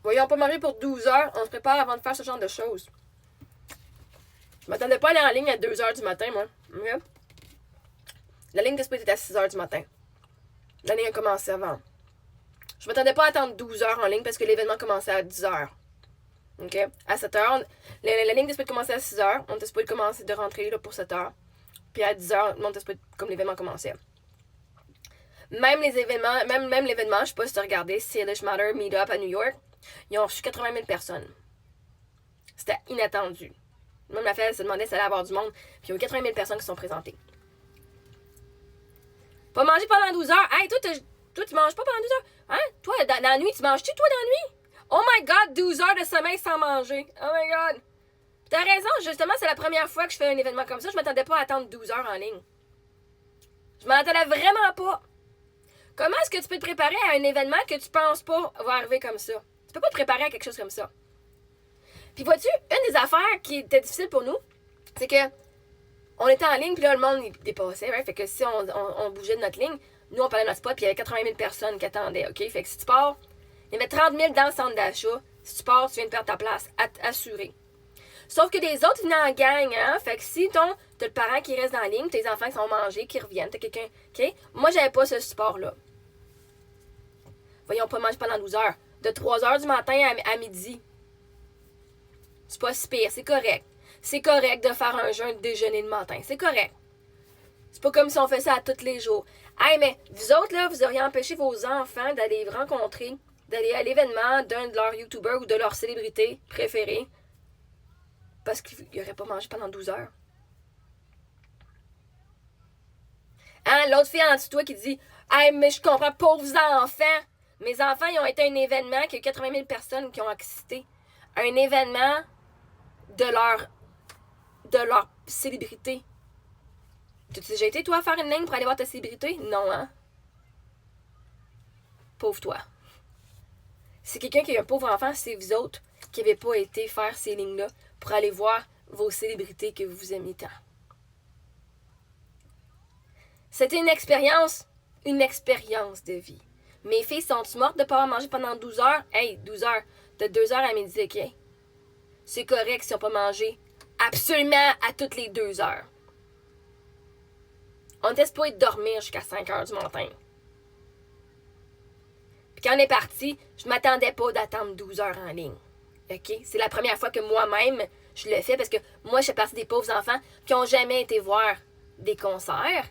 Voyons pas manger pour 12 heures. On se prépare avant de faire ce genre de choses. Je m'attendais pas à aller en ligne à 2 heures du matin, moi. Okay? La ligne d'esprit était à 6 heures du matin. La ligne a commencé avant. Je m'attendais pas à attendre 12 heures en ligne parce que l'événement commençait à 10 heures. OK? À 7 heures, la ligne d'esprit commençait à 6 heures. On était supposé commencer de rentrer là, pour 7 heures. Puis à 10 heures, on était supposé, comme l'événement commençait. Même les événements, même l'événement, je sais pas si tu as regardé, Salish Matter Meetup à New York, ils ont reçu 80 000 personnes. C'était inattendu. Même la fête se demandait si ça allait avoir du monde. Puis il y a eu 80 000 personnes qui se sont présentées. Pas manger pendant 12 heures. Hey, toi, tu manges pas pendant 12 heures? Hein? Toi, dans la nuit, tu manges-tu, toi, dans la nuit? Oh my God, 12 heures de sommeil sans manger. Oh my God. T'as raison, justement, c'est la première fois que je fais un événement comme ça. Je m'attendais pas à attendre 12 heures en ligne. Je m'en attendais vraiment pas. Comment est-ce que tu peux te préparer à un événement que tu penses pas va arriver comme ça? Tu peux pas te préparer à quelque chose comme ça. Puis vois-tu, une des affaires qui était difficile pour nous, c'est que on était en ligne, puis là, le monde il dépassait. Right? Fait que si on bougeait de notre ligne, nous, on parlait de notre spot, puis il y avait 80 000 personnes qui attendaient. OK? Fait que si tu pars, il y avait 30 000 dans le centre d'achat. Si tu pars, tu viens de perdre ta place. Assuré. Sauf que des autres venaient en gang, hein? Fait que si t'as le parent qui reste dans la ligne, tes enfants qui sont mangés, qui reviennent, t'as quelqu'un. OK? Moi, j'avais pas ce support-là. Voyons pas manger pendant 12 heures. De 3 heures du matin à midi. C'est pas si pire, c'est correct. C'est correct de faire un jeûne déjeuner le matin. C'est correct. C'est pas comme si on fait ça à tous les jours. Hey, mais vous autres, là, vous auriez empêché vos enfants d'aller rencontrer, d'aller à l'événement d'un de leurs YouTubers ou de leur célébrité préférée parce qu'ils n'auraient pas mangé pendant 12 heures. Hein, l'autre fille en dessous de toi qui dit « Hey, mais je comprends, pauvres enfants! Mes enfants, ils ont été à un événement qu'il y a 80 000 personnes qui ont assisté. Un événement de leur célébrité. T'as-tu déjà été, toi, à faire une ligne pour aller voir ta célébrité? Non, hein? Pauvre toi. Si quelqu'un qui a un pauvre enfant, c'est vous autres qui n'avez pas été faire ces lignes-là pour aller voir vos célébrités que vous aimez tant. C'était une expérience de vie. Mes filles sont-tu mortes de ne pas avoir mangé pendant 12 heures? Hey, 12 heures, de 2 heures à midi, OK? C'est correct si on n'a pas mangé absolument à toutes les 2 heures. On était supposé dormir jusqu'à 5 heures du matin. Puis quand on est parti, je m'attendais pas d'attendre 12 heures en ligne. OK? C'est la première fois que moi-même, je le fais parce que moi, je fais partie des pauvres enfants qui n'ont jamais été voir des concerts.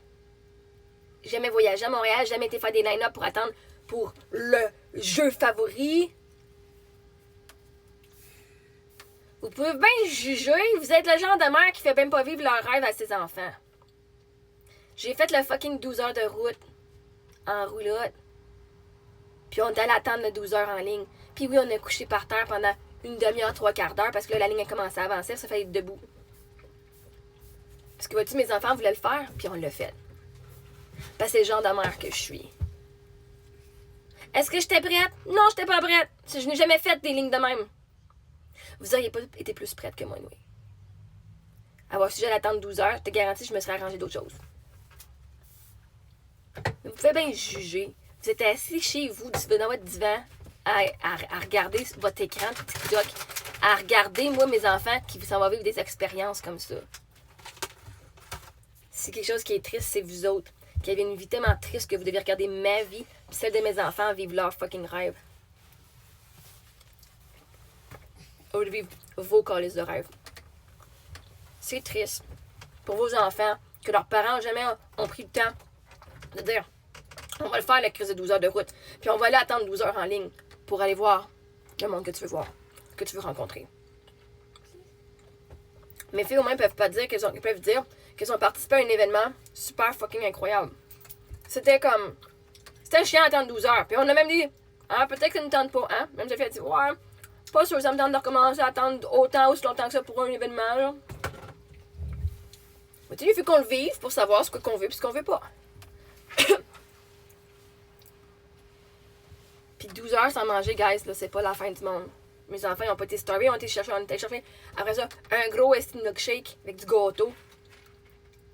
Jamais voyagé à Montréal, jamais été faire des line-up pour attendre pour le jeu favori. Vous pouvez bien juger, vous êtes le genre de mère qui fait même pas vivre leur rêve à ses enfants. J'ai fait le fucking 12 heures de route en roulotte. Puis on est allé attendre le 12 heures en ligne. Puis oui, on a couché par terre pendant une demi-heure, 3/4 d'heure parce que là, la ligne a commencé à avancer, ça fallait être debout. Parce que vois-tu, mes enfants voulaient le faire, puis on l'a fait. Parce que c'est le genre de mère que je suis. Est-ce que j'étais prête? Non, j'étais pas prête. Je n'ai jamais fait des lignes de même. Vous auriez pas été plus prête que moi, oui. Alors, si j'allais attendre 12 heures, je te garantis que je me serais arrangé d'autres choses. Mais vous pouvez bien juger. Vous êtes assis chez vous, dans votre divan, à regarder votre écran, TikTok, à regarder, moi, mes enfants qui s'en vont vivre des expériences comme ça. Si quelque chose qui est triste, c'est vous autres, qui avez une vie tellement triste que vous devez regarder ma vie, puis celle de mes enfants, vivre leur fucking rêve. Au lieu de vivre vos calices de rêve. C'est triste pour vos enfants que leurs parents jamais ont pris le temps de dire on va le faire la crise de 12 heures de route, puis on va aller attendre 12 heures en ligne pour aller voir le monde que tu veux voir, que tu veux rencontrer. Mes filles au moins peuvent dire qu'elles ont participé à un événement super fucking incroyable. C'était chiant d'attendre 12 heures. Puis on a même dit, hein, peut-être que ça ne tente pas, hein. Même j'ai fait dit, ouais, c'est pas sûr, ça me tente de recommencer à attendre autant aussi longtemps que ça pour un événement, là. Mais tu sais, il faut qu'on le vive pour savoir ce qu'on veut et ce qu'on veut pas. Puis 12 heures sans manger, guys, là, c'est pas la fin du monde. Mes enfants, ils ont pas été starvés, on était chercher. Après ça, un gros esti milkshake avec du gâteau.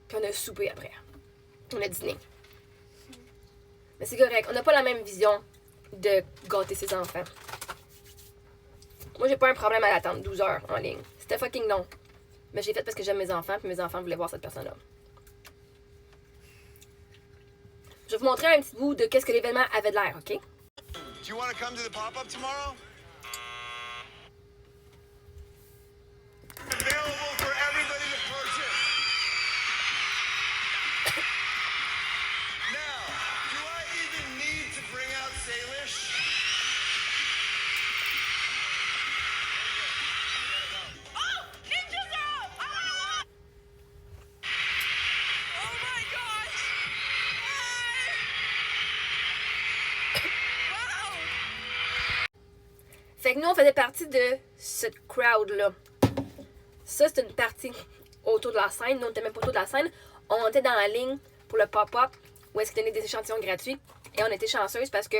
Puis on a soupé après. On a dîné. Mais c'est correct, on n'a pas la même vision de gâter ses enfants. Moi, j'ai pas un problème à l'attendre 12 heures en ligne. C'était fucking long. Mais j'ai fait parce que j'aime mes enfants, puis mes enfants voulaient voir cette personne-là. Je vais vous montrer un petit bout de qu'est-ce que l'événement avait de l'air, OK? Do you want to come to the pop-up tomorrow? Available for everybody to purchase. Now, do I even need to bring out Salish? Oh! Ninjas out! I wanna watch! Oh my gosh! Wow! Fait que nous, on faisait partie de cette crowd-là. Ça, c'est une partie autour de la scène. Nous, on n'était même pas autour de la scène. On était dans la ligne pour le pop-up où est-ce qu'ils donnaient des échantillons gratuits. Et on était chanceuses parce que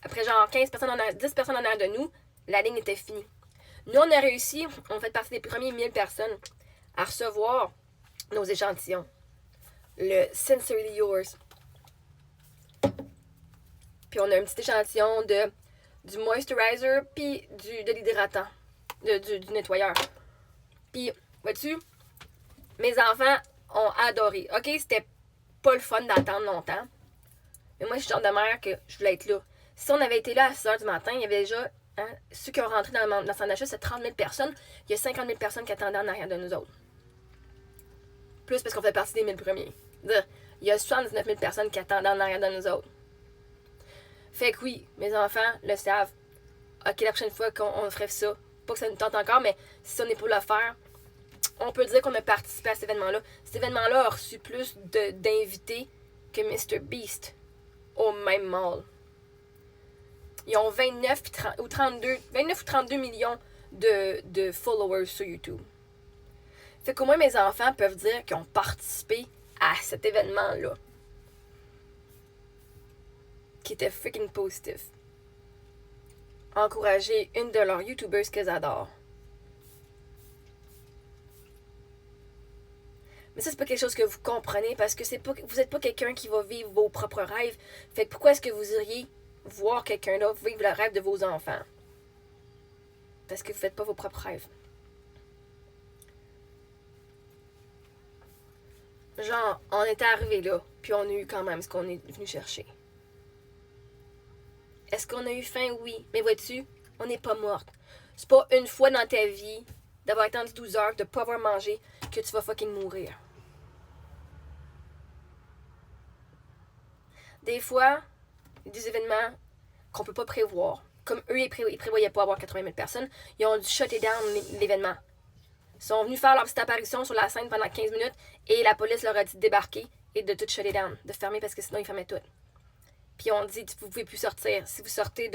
après genre 15 personnes en arrière, 10 personnes en arrière de nous, la ligne était finie. Nous, on a réussi, on fait partie des premiers 1000 personnes à recevoir nos échantillons. Le Sincerely Yours. Puis on a un petit échantillon du moisturizer puis de l'hydratant, du nettoyeur. Puis, vois-tu, mes enfants ont adoré. OK, c'était pas le fun d'attendre longtemps. Mais moi, je suis le genre de mère que je voulais être là. Si on avait été là à 6h du matin, il y avait déjà, ceux qui ont rentré dans le centre d'achat, c'est 30 000 personnes. Il y a 50 000 personnes qui attendaient en arrière de nous autres. Plus parce qu'on fait partie des 1000 premiers. Il y a 79 000 personnes qui attendaient en arrière de nous autres. Fait que oui, mes enfants le savent. OK, la prochaine fois qu'on ferait ça, pas que ça nous tente encore, mais si on est pour le faire, on peut dire qu'on a participé à cet événement-là. Cet événement-là a reçu plus d'invités que Mr. Beast au même mall. Ils ont 29 ou 32 millions de followers sur YouTube. Fait qu'au moins mes enfants peuvent dire qu'ils ont participé à cet événement-là. Qui était freaking positif. Encourager une de leurs YouTubers qu'elles adorent. Mais ça, c'est pas quelque chose que vous comprenez parce que vous êtes pas quelqu'un qui va vivre vos propres rêves. Fait que pourquoi est-ce que vous iriez voir quelqu'un d'autre vivre le rêve de vos enfants? Parce que vous faites pas vos propres rêves. Genre, on était arrivé là, puis on a eu quand même ce qu'on est venu chercher. Est-ce qu'on a eu faim? Oui. Mais vois-tu, on n'est pas morte. C'est pas une fois dans ta vie d'avoir attendu 12 heures, de pas avoir mangé, que tu vas fucking mourir. Des fois, il y a des événements qu'on peut pas prévoir. Comme eux, ils prévoyaient pas avoir 80 000 personnes, ils ont dû shutter down l'événement. Ils sont venus faire leur petite apparition sur la scène pendant 15 minutes et la police leur a dit de débarquer et de tout shutter down, de fermer parce que sinon ils fermaient tout. Puis on dit, vous pouvez plus sortir. Si vous sortez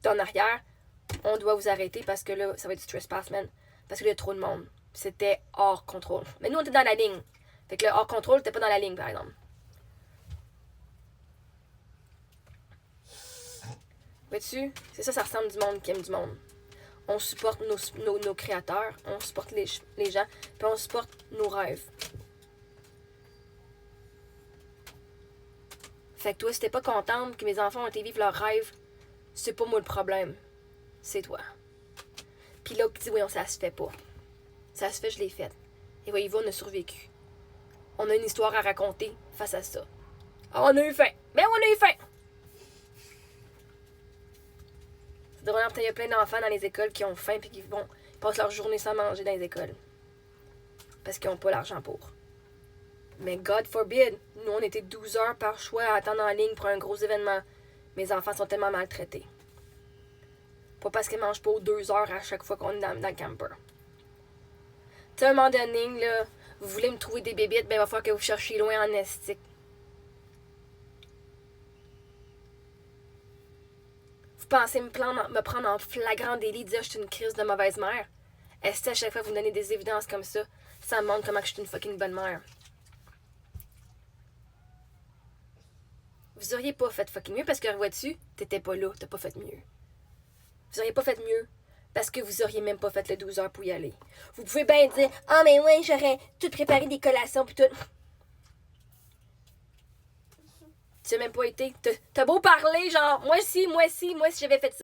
d'en arrière, on doit vous arrêter parce que là, ça va être du trespass, man. Parce qu'il y a trop de monde. C'était hors contrôle. Mais nous, on était dans la ligne. Fait que le hors contrôle, t'es pas dans la ligne, par exemple. Vois-tu? C'est ça ressemble du monde qui aime du monde. On supporte nos créateurs, on supporte les gens, puis on supporte nos rêves. Fait que toi, si t'es pas contente que mes enfants ont été vivre leurs rêves, c'est pas moi le problème. C'est toi. Puis l'autre qui dit, oui, ça se fait pas. Ça se fait, je l'ai fait. Et voyez-vous, on a survécu. On a une histoire à raconter face à ça. Ah, on a eu faim. Ben, on a eu faim. C'est drôle, il y a plein d'enfants dans les écoles qui ont faim et qui passent leur journée sans manger dans les écoles. Parce qu'ils n'ont pas l'argent pour. Mais God forbid, nous on était 12 heures par choix à attendre en ligne pour un gros événement. Mes enfants sont tellement maltraités. Pas parce qu'ils mangent pas 2 heures à chaque fois qu'on est dans le camper. Tu sais, à un moment donné, là, vous voulez me trouver des bébites, ben il va falloir que vous cherchiez loin en estique. Vous pensez me prendre en flagrant délit, dire que je suis une crise de mauvaise mère? Est-ce que à chaque fois vous me donnez des évidences comme ça, ça me montre comment que je suis une fucking bonne mère? Vous auriez pas fait fucking mieux parce que, vois-tu, t'étais pas là, t'as pas fait mieux. Vous auriez pas fait mieux parce que vous auriez même pas fait le 12 heures pour y aller. Vous pouvez bien dire, ah, mais ouais, j'aurais tout préparé des collations pis tout. Tu as même pas été. T'as beau parler, genre, moi si j'avais fait ça.